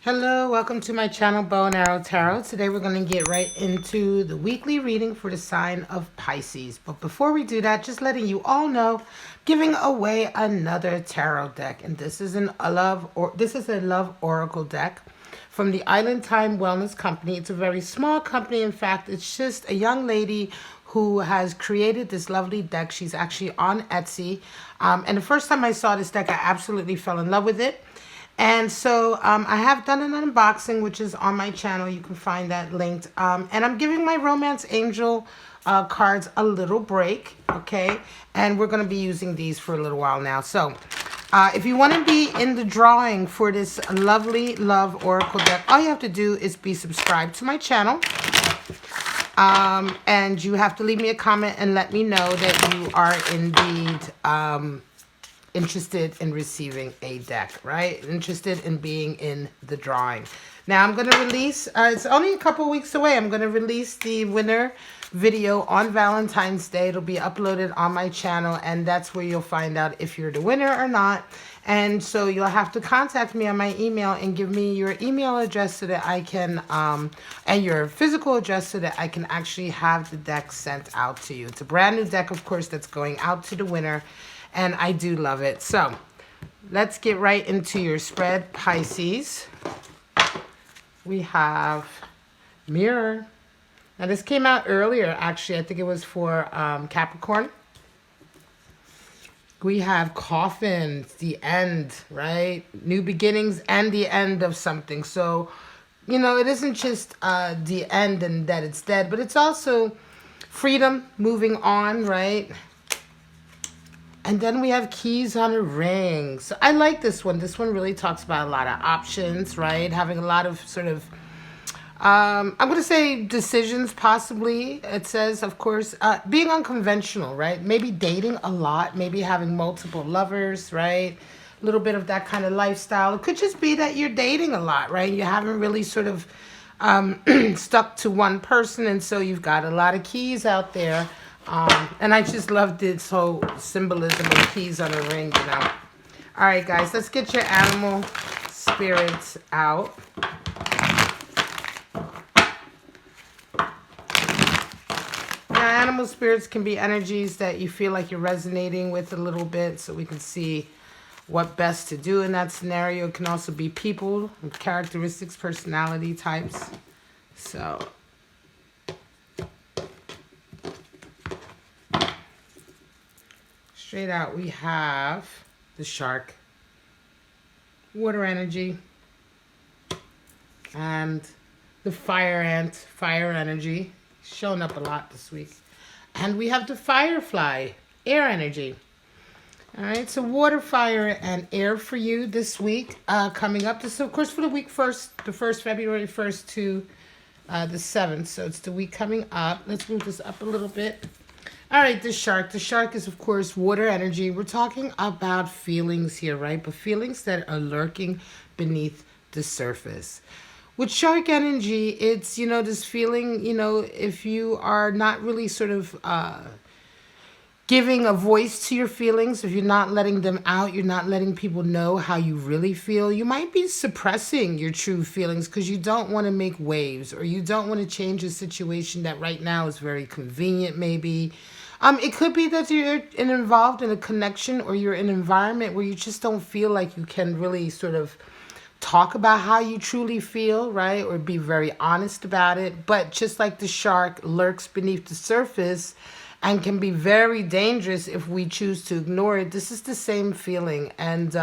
Hello, welcome to my channel, Bow and Arrow Tarot. Today we're going to get right into the weekly reading for the sign of Pisces. But before we do that, just letting you all know, giving away another tarot deck, and this is a love oracle deck from the Island Time Wellness Company. It's a very small company. In fact, it's just a young lady who has created this lovely deck. She's actually on Etsy, and the first time I saw this deck, I absolutely fell in love with it. And so I have done an unboxing, which is on my channel. You can find that linked. And I'm giving my Romance Angel cards a little break, okay? And we're going to be using these for a little while now. So if you want to be in the drawing for this lovely Love Oracle deck, all you have to do is be subscribed to my channel. And you have to leave me a comment and let me know that you are indeed interested in receiving a deck, right? Interested in being in the drawing. Now I'm going to release, it's only a couple weeks away, I'm going to release the winner video on Valentine's Day. It'll be uploaded on my channel, and that's where you'll find out if you're the winner or not. And so you'll have to contact me on my email and give me your email address so that I can, and your physical address so that I can actually have the deck sent out to you. It's a brand new deck, of course, that's going out to the winner. And I do love it. So let's get right into your spread, Pisces. We have Mirror. Now this came out earlier, actually. I think it was for Capricorn. We have Coffin, the end, right? New beginnings and the end of something. So, you know, it isn't just the end and that it's dead, but it's also freedom, moving on, right? And then we have Keys on a Ring. So I like this one. This one really talks about a lot of options, right? Having a lot of sort of, I'm going to say decisions possibly. It says, of course, being unconventional, right? Maybe dating a lot. Maybe having multiple lovers, right? A little bit of that kind of lifestyle. It could just be that you're dating a lot, right? You haven't really sort of stuck to one person. And so you've got a lot of keys out there. And I just love this whole symbolism of keys on a ring, you know. All right, guys, let's get your animal spirits out. Now, animal spirits can be energies that you feel like you're resonating with a little bit, so we can see what best to do in that scenario. It can also be people with characteristics, personality types. So straight out, we have the Shark, water energy, and the Fire Ant, fire energy, showing up a lot this week. And we have the Firefly, air energy. All right, so water, fire, and air for you this week coming up. This is, of course, for the week the 1st, February 1st to the 7th. So it's the week coming up. Let's move this up a little bit. All right, the Shark. The Shark is, of course, water energy. We're talking about feelings here, right? But feelings that are lurking beneath the surface. With Shark energy, it's, you know, this feeling, you know, if you are not really sort of giving a voice to your feelings, if you're not letting them out, you're not letting people know how you really feel, you might be suppressing your true feelings because you don't want to make waves, or you don't want to change a situation that right now is very convenient, maybe. It could be that you're involved in a connection, or you're in an environment where you just don't feel like you can really sort of talk about how you truly feel, right? Or be very honest about it. But just like the shark lurks beneath the surface and can be very dangerous if we choose to ignore it, this is the same feeling. And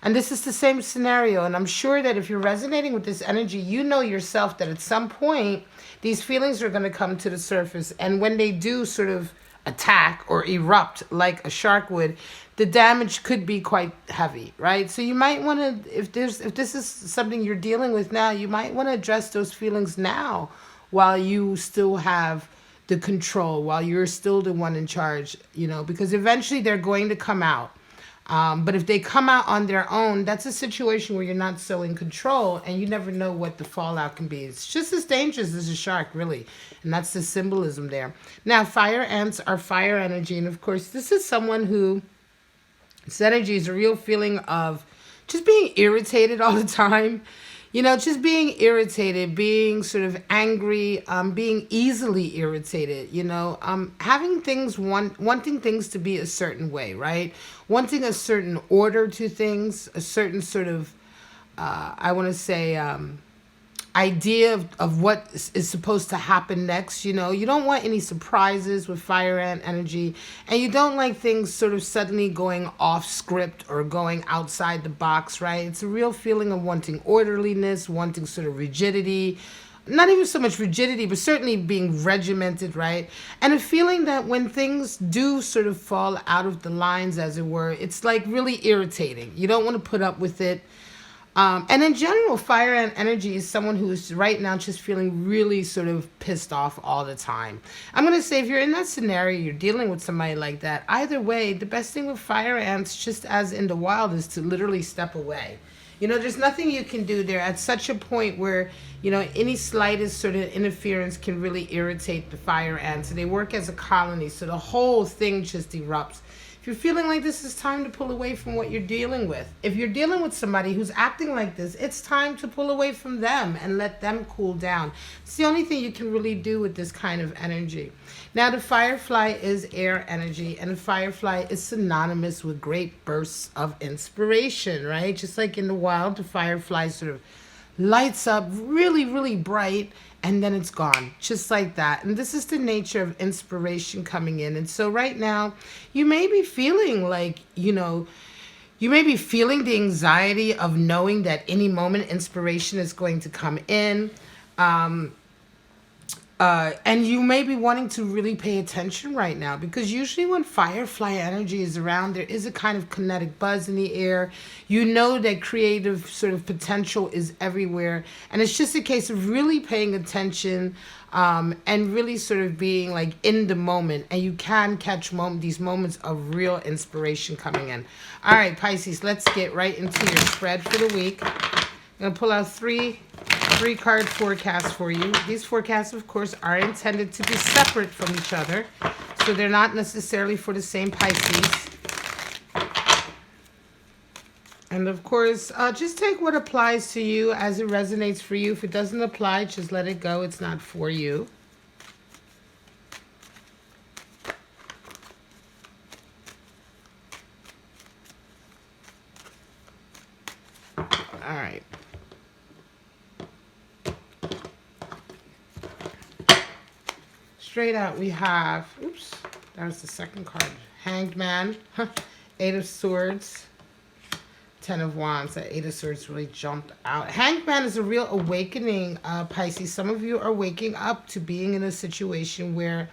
this is the same scenario. And I'm sure that if you're resonating with this energy, you know yourself that at some point, these feelings are going to come to the surface. And when they do sort of attack or erupt like a shark would, the damage could be quite heavy, right? So you might want to, if this is something you're dealing with now, you might want to address those feelings now while you still have the control, while you're still the one in charge, you know, because eventually they're going to come out. But if they come out on their own, that's a situation where you're not so in control, and you never know what the fallout can be. It's just as dangerous as a shark, really. And that's the symbolism there. Now, fire ants are fire energy. And of course, this is someone who, this energy is a real feeling of just being irritated all the time. just being irritated, being sort of angry, being easily irritated, having things, wanting things to be a certain way, right? Wanting a certain order to things, a certain sort of, I want to say, idea of what is supposed to happen next. You don't want any surprises with fire and energy, and you don't like things sort of suddenly going off script or going outside the box, right? It's a real feeling of wanting orderliness, wanting sort of rigidity, not even so much rigidity, but certainly being regimented, right? And a feeling that when things do sort of fall out of the lines, as it were, it's like really irritating. You don't want to put up with it. And in general, fire and energy is someone who is right now just feeling really sort of pissed off all the time. I'm going to say if you're in that scenario, you're dealing with somebody like that, either way, the best thing with fire ants, just as in the wild, is to literally step away. There's nothing you can do. They're at such a point where, any slightest sort of interference can really irritate the fire ants. And they work as a colony, so the whole thing just erupts. If you're feeling like this, is time to pull away from what you're dealing with. If you're dealing with somebody who's acting like this, it's time to pull away from them and let them cool down. It's the only thing you can really do with this kind of energy. Now, the firefly is air energy, and the firefly is synonymous with great bursts of inspiration, right? Just like in the wild, the firefly sort of lights up really, really bright, and then it's gone, just like that. And this is the nature of inspiration coming in. And so right now, you may be feeling like, you may be feeling the anxiety of knowing that any moment inspiration is going to come in. And you may be wanting to really pay attention right now, because usually when firefly energy is around, there is a kind of kinetic buzz in the air. That creative sort of potential is everywhere. And it's just a case of really paying attention and really sort of being like in the moment. And you can catch these moments of real inspiration coming in. All right, Pisces, let's get right into your spread for the week. I'm going to pull out three card forecasts for you. These forecasts, of course, are intended to be separate from each other, so they're not necessarily for the same Pisces. And of course, just take what applies to you as it resonates for you. If it doesn't apply, just let it go. It's not for you. All right. Straight out, we have, oops, that was the second card. Hanged Man, Eight of Swords, Ten of Wands. That Eight of Swords really jumped out. Hanged Man is a real awakening, Pisces. Some of you are waking up to being in a situation where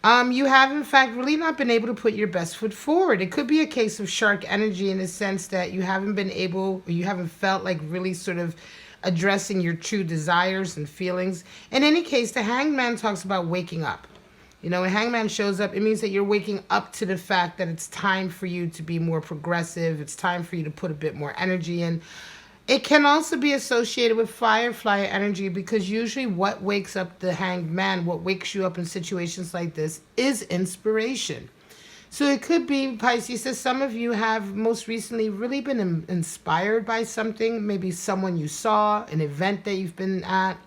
you have, in fact, really not been able to put your best foot forward. It could be a case of shark energy in the sense that you haven't been able, or you haven't felt like really sort of addressing your true desires and feelings. In any case, the Hanged Man talks about waking up. When Hanged Man shows up, it means that you're waking up to the fact that it's time for you to be more progressive. It's time for you to put a bit more energy in. It can also be associated with firefly energy, because usually what wakes up the Hanged Man, what wakes you up in situations like this, is inspiration. So it could be, Pisces, that some of you have most recently really been inspired by something, maybe someone you saw, an event that you've been at.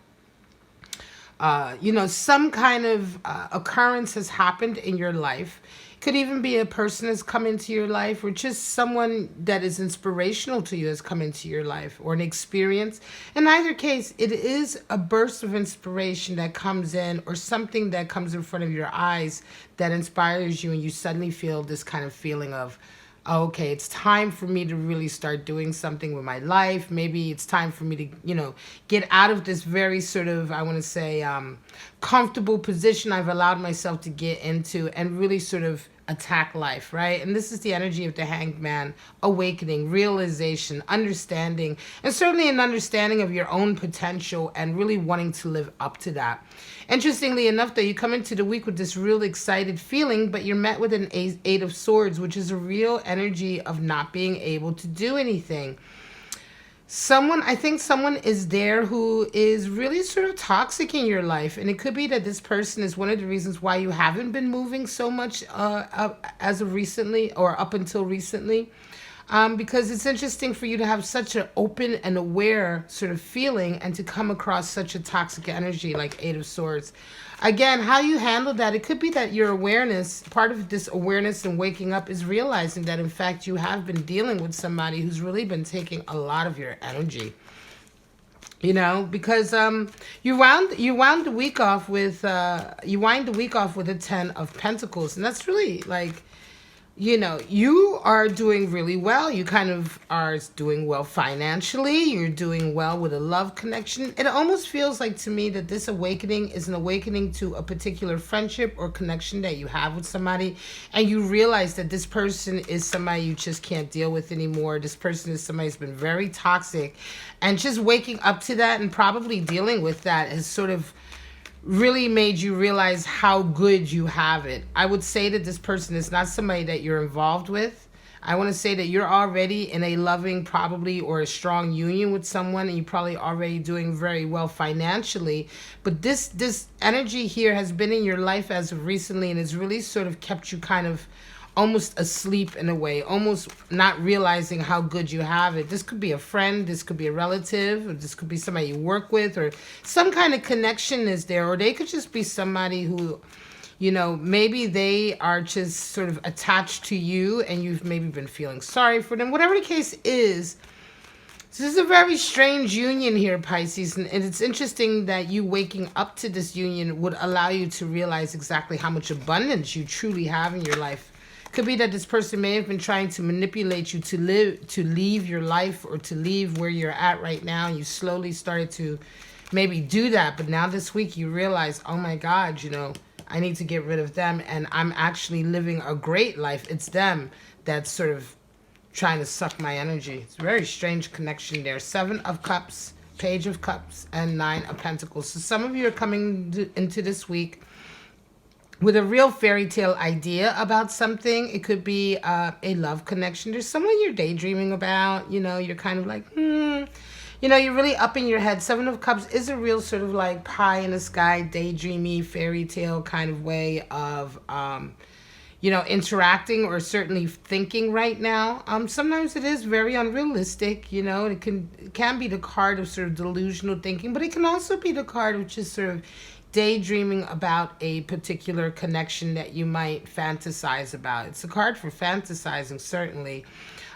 Some kind of occurrence has happened in your life. It could even be a person has come into your life, or just someone that is inspirational to you has come into your life, or an experience. In either case, it is a burst of inspiration that comes in, or something that comes in front of your eyes that inspires you, and you suddenly feel this kind of feeling of, okay, it's time for me to really start doing something with my life. Maybe it's time for me to, get out of this very sort of, I want to say, comfortable position I've allowed myself to get into, and really sort of attack life, right? And this is the energy of the Hanged Man: awakening, realization, understanding, and certainly an understanding of your own potential, and really wanting to live up to that. Interestingly enough, though, you come into the week with this real excited feeling, but you're met with an Eight of Swords, which is a real energy of not being able to do anything. I think someone is there who is really sort of toxic in your life. And it could be that this person is one of the reasons why you haven't been moving so much as of recently, or up until recently. Because it's interesting for you to have such an open and aware sort of feeling and to come across such a toxic energy like Eight of Swords. Again, how you handle that, it could be that your awareness, part of this awareness and waking up is realizing that in fact you have been dealing with somebody who's really been taking a lot of your energy. You know, because you wound the week off with you wind the week off with a 10 of Pentacles, and that's really like, you know, you are doing really well. You kind of are doing well financially. You're doing well with a love connection. It almost feels like to me that this awakening is an awakening to a particular friendship or connection that you have with somebody. And you realize that this person is somebody you just can't deal with anymore. This person is somebody who's been very toxic. And just waking up to that and probably dealing with that has sort of really made you realize how good you have it. I would say that this person is not somebody that you're involved with. I want to say that you're already in a loving, probably, or a strong union with someone, and you're probably already doing very well financially. But this energy here has been in your life as of recently, and has really sort of kept you kind of almost asleep in a way, almost not realizing how good you have it. This could be a friend, this could be a relative, or this could be somebody you work with, or some kind of connection is there, or they could just be somebody who, you know, maybe they are just sort of attached to you and you've maybe been feeling sorry for them. Whatever the case is, this is a very strange union here, Pisces, and it's interesting that you waking up to this union would allow you to realize exactly how much abundance you truly have in your life. Could be that this person may have been trying to manipulate you to leave your life, or to leave where you're at right now. You slowly started to maybe do that, but now this week you realize, oh my God, you know, I need to get rid of them, and I'm actually living a great life. It's them that's sort of trying to suck my energy. It's a very strange connection there. 7 of Cups, Page of Cups, and 9 of Pentacles. So some of you are coming into this week with a real fairy tale idea about something. It could be a love connection. There's someone you're daydreaming about. You know, you're kind of like, you know, you're really up in your head. 7 of Cups is a real sort of like pie in the sky, daydreamy, fairy tale kind of way of, you know, interacting or certainly thinking right now. Sometimes it is very unrealistic, you know. It can be the card of sort of delusional thinking, but it can also be the card of just sort of daydreaming about a particular connection that you might fantasize about. It's a card for fantasizing, certainly.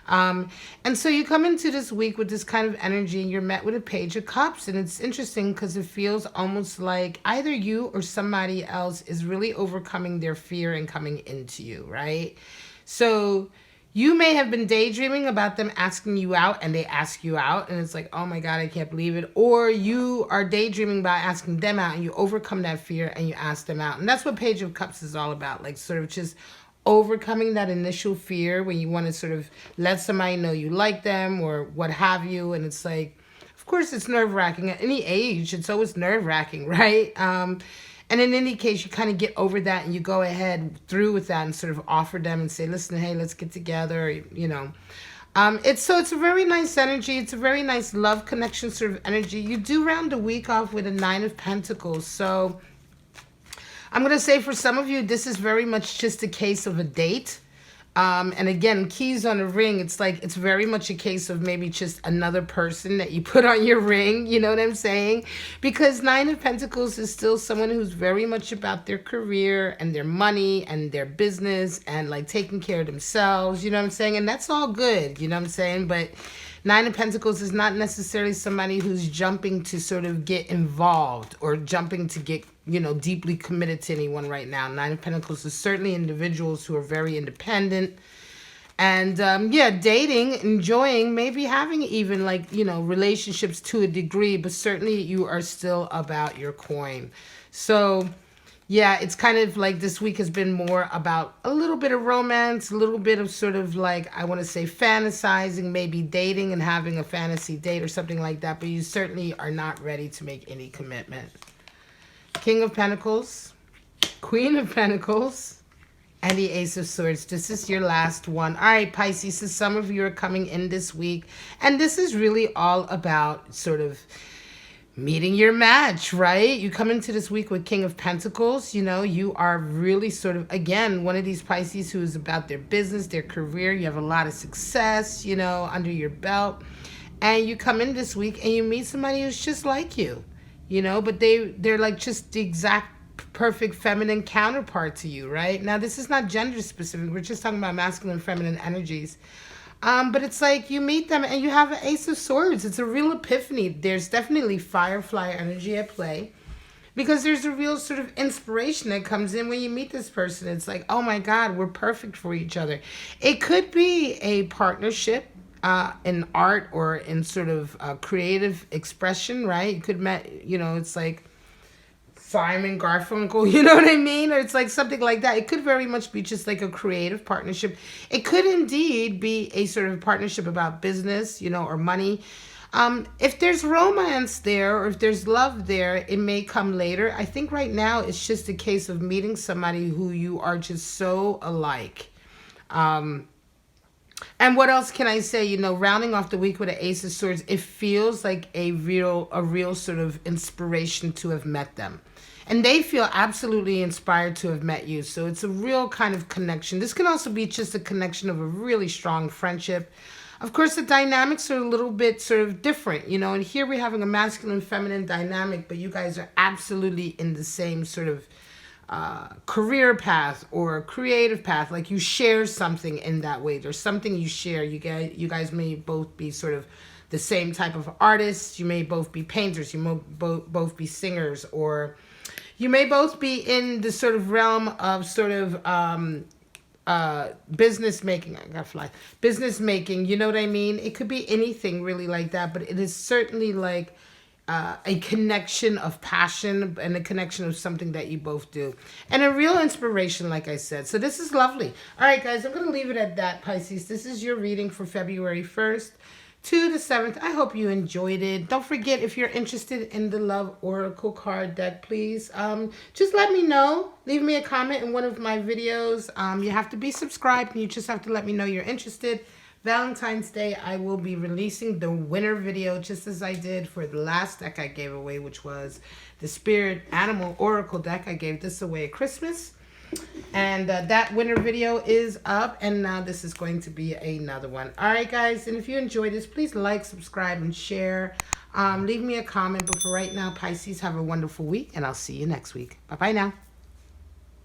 And so you come into this week with this kind of energy, and you're met with a Page of Cups, and it's interesting because it feels almost like either you or somebody else is really overcoming their fear and coming into you, right? So you may have been daydreaming about them asking you out, and they ask you out, and it's like, oh my God, I can't believe it. Or you are daydreaming about asking them out, and you overcome that fear and you ask them out. And that's what Page of Cups is all about, like sort of just overcoming that initial fear when you want to sort of let somebody know you like them or what have you. And it's like, of course, it's nerve-wracking. At any age, it's always nerve-wracking, right? And in any case, you kind of get over that and you go ahead through with that and sort of offer them and say, listen, hey, let's get together, you know. It's a very nice energy. It's a very nice love connection sort of energy. You do round the week off with a 9 of Pentacles. So I'm going to say for some of you, this is very much just a case of a date. And again, keys on a ring, it's like, it's very much a case of maybe just another person that you put on your ring, you know what I'm saying? Because 9 of Pentacles is still someone who's very much about their career and their money and their business and like taking care of themselves, you know what I'm saying? And that's all good, you know what I'm saying? But 9 of Pentacles is not necessarily somebody who's jumping to sort of get involved or jumping to get, you know, deeply committed to anyone right now. 9 of Pentacles is certainly individuals who are very independent and, yeah, dating, enjoying, maybe having even like, you know, relationships to a degree, but certainly you are still about your coin. So yeah, it's kind of like this week has been more about a little bit of romance, a little bit of sort of like, I want to say fantasizing, maybe dating and having a fantasy date or something like that. But you certainly are not ready to make any commitment. King of Pentacles, Queen of Pentacles, and the Ace of Swords. This is your last one. All right, Pisces, so some of you are coming in this week. And this is really all about sort of meeting your match, right? You come into this week with King of Pentacles. You know, you are really sort of, again, one of these Pisces who is about their business, their career. You have a lot of success, you know, under your belt. And you come in this week and you meet somebody who's just like you, you know, but they're like just the exact perfect feminine counterpart to you, right? Now, this is not gender specific. We're just talking about masculine, feminine energies. But it's like you meet them and you have an Ace of Swords. It's a real epiphany. There's definitely Firefly energy at play because there's a real sort of inspiration that comes in when you meet this person. It's like, oh my God, we're perfect for each other. It could be a partnership in art or in sort of creative expression, right? You could, you know, it's like Simon Garfunkel, you know what I mean? Or it's like something like that. It could very much be just like a creative partnership. It could indeed be a sort of partnership about business, you know, or money. If there's romance there or if there's love there, it may come later. I think right now it's just a case of meeting somebody who you are just so alike. And what else can I say? You know, rounding off the week with an Ace of Swords, it feels like a real sort of inspiration to have met them. And they feel absolutely inspired to have met you. So it's a real kind of connection. This can also be just a connection of a really strong friendship. Of course, the dynamics are a little bit sort of different, you know. And here we're having a masculine, feminine dynamic, but you guys are absolutely in the same sort of career path or creative path. Like you share something in that way. There's something you share. You guys may both be sort of the same type of artists. You may both be painters. You may both be singers, or you may both be in the sort of realm of sort of business making. I gotta fly. Business making, you know what I mean? It could be anything really like that, but it is certainly like a connection of passion and a connection of something that you both do. And a real inspiration, like I said. So this is lovely. All right, guys, I'm going to leave it at that, Pisces. This is your reading for February 1st to the 7th. I hope you enjoyed it. Don't forget, if you're interested in the Love Oracle card deck, please just let me know. Leave me a comment in one of my videos. You have to be subscribed, and you just have to let me know you're interested. Valentine's Day, I will be releasing the winner video just as I did for the last deck I gave away, which was the Spirit Animal Oracle deck. I gave this away at Christmas. And that winner video is up, and now this is going to be another one. All right, guys, and if you enjoyed this, please like, subscribe, and share. Leave me a comment, but for right now, Pisces, have a wonderful week, and I'll see you next week. Bye-bye now.